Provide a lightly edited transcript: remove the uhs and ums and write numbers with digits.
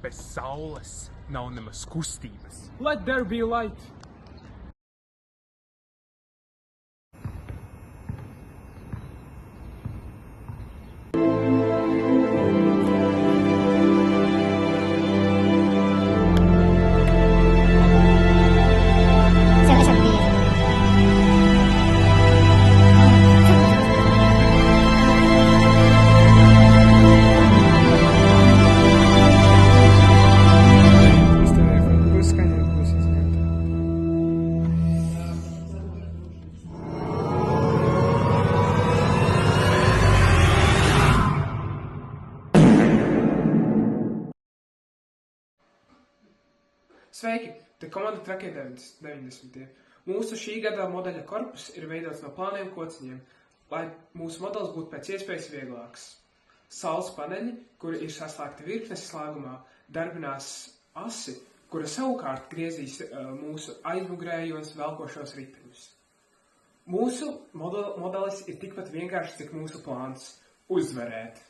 bez saules nav nemaz kustības. Let there be light. Sveiki! Te komanda Trakie 90. Mūsu šī gada modeļa korpus ir veidots no plāniem kociņiem, lai mūsu modelis būtu pēc iespējas vieglāks. Saules paneļi, kuri ir saslēgti virknes slēgumā, darbinās asi, kura savukārt griezīs mūsu aizmugurējos velkošos riteņus. Mūsu modelis ir tikpat vienkāršs, cik mūsu plāns – uzvarēt.